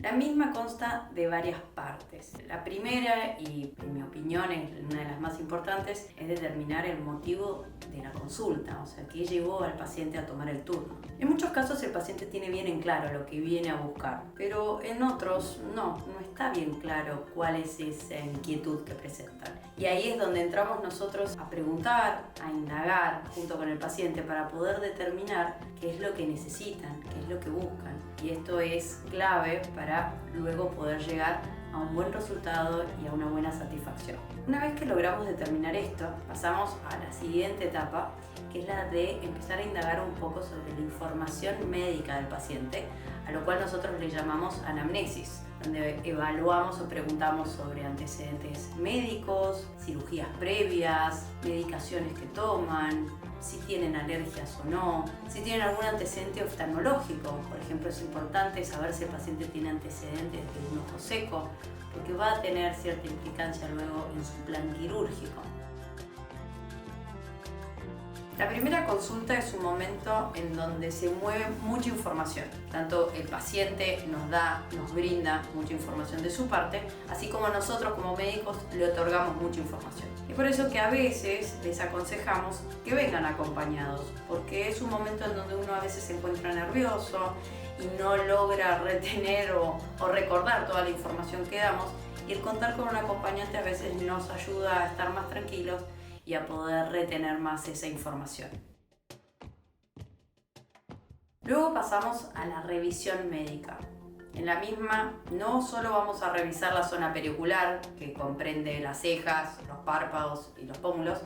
La misma consta de varias partes. La primera, y en mi opinión es una de las más importantes, es determinar el motivo de la consulta, o sea, qué llevó al paciente a tomar el turno. En muchos casos el paciente tiene bien en claro lo que viene a buscar, pero en otros no está bien claro cuál es esa inquietud que presentan. Y ahí es donde entramos nosotros a preguntar, a indagar junto con el paciente para poder determinar qué es lo que necesitan, qué es lo que buscan. Y esto es clave para luego poder llegar a un buen resultado y a una buena satisfacción. Una vez que logramos determinar esto, pasamos a la siguiente etapa, que es la de empezar a indagar un poco sobre la información médica del paciente, a lo cual nosotros le llamamos anamnesis, donde evaluamos o preguntamos sobre antecedentes médicos, cirugías previas, medicaciones que toman, si tienen alergias o no, si tienen algún antecedente oftalmológico. Por ejemplo, es importante saber si el paciente tiene antecedentes de un ojo seco, porque va a tener cierta implicancia luego en su plan quirúrgico. La primera consulta es un momento en donde se mueve mucha información. Tanto el paciente nos brinda mucha información de su parte, así como nosotros como médicos le otorgamos mucha información. Y por eso que a veces les aconsejamos que vengan acompañados, porque es un momento en donde uno a veces se encuentra nervioso y no logra retener o recordar toda la información que damos, y el contar con un acompañante a veces nos ayuda a estar más tranquilos y a poder retener más esa información. Luego pasamos a la revisión médica. En la misma no solo vamos a revisar la zona periocular, que comprende las cejas, los párpados y los pómulos,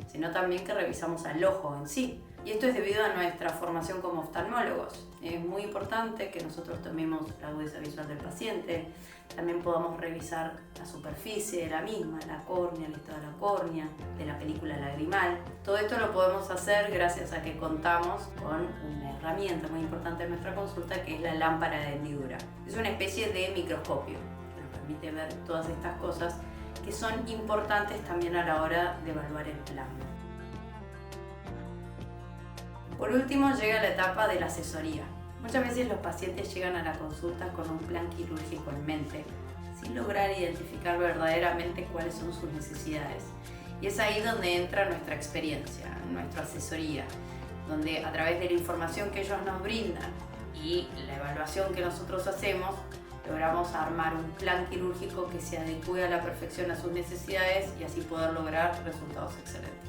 sino también que revisamos al ojo en sí. Y esto es debido a nuestra formación como oftalmólogos. Es muy importante que nosotros tomemos la agudeza visual del paciente, también podamos revisar la superficie de la misma, la córnea, el estado de la córnea, de la película lagrimal. Todo esto lo podemos hacer gracias a que contamos con una herramienta muy importante en nuestra consulta, que es la lámpara de hendidura. Es una especie de microscopio que nos permite ver todas estas cosas que son importantes también a la hora de evaluar el plan. Por último llega la etapa de la asesoría. Muchas veces los pacientes llegan a la consulta con un plan quirúrgico en mente, sin lograr identificar verdaderamente cuáles son sus necesidades. Y es ahí donde entra nuestra experiencia, nuestra asesoría, donde a través de la información que ellos nos brindan y la evaluación que nosotros hacemos, logramos armar un plan quirúrgico que se adecue a la perfección a sus necesidades y así poder lograr resultados excelentes.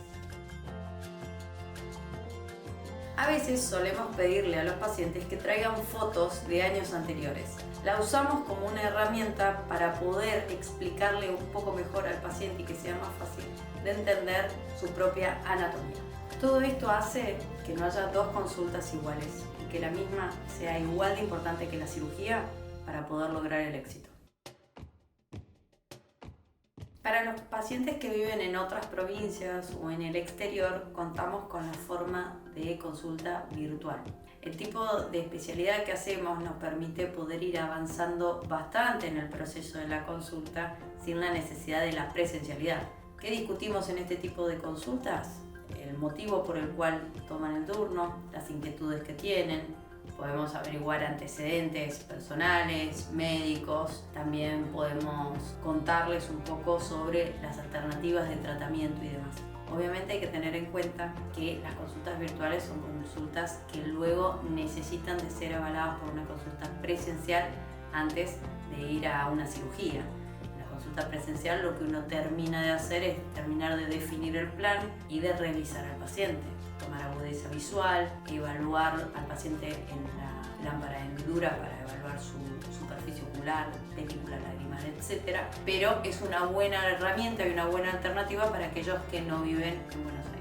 A veces solemos pedirle a los pacientes que traigan fotos de años anteriores. La usamos como una herramienta para poder explicarle un poco mejor al paciente y que sea más fácil de entender su propia anatomía. Todo esto hace que no haya dos consultas iguales y que la misma sea igual de importante que la cirugía para poder lograr el éxito. Para los pacientes que viven en otras provincias o en el exterior, contamos con la forma de consulta virtual. El tipo de especialidad que hacemos nos permite poder ir avanzando bastante en el proceso de la consulta sin la necesidad de la presencialidad. ¿Qué discutimos en este tipo de consultas? El motivo por el cual toman el turno, las inquietudes que tienen. Podemos averiguar antecedentes personales, médicos, también podemos contarles un poco sobre las alternativas de tratamiento y demás. Obviamente hay que tener en cuenta que las consultas virtuales son consultas que luego necesitan de ser avaladas por una consulta presencial antes de ir a una cirugía. En la consulta presencial lo que uno termina de hacer es terminar de definir el plan y de revisar al paciente. Tomar agudeza visual, evaluar al paciente en la lámpara de hendidura para evaluar su superficie ocular, película lagrimal, etc. Pero es una buena herramienta y una buena alternativa para aquellos que no viven en Buenos Aires.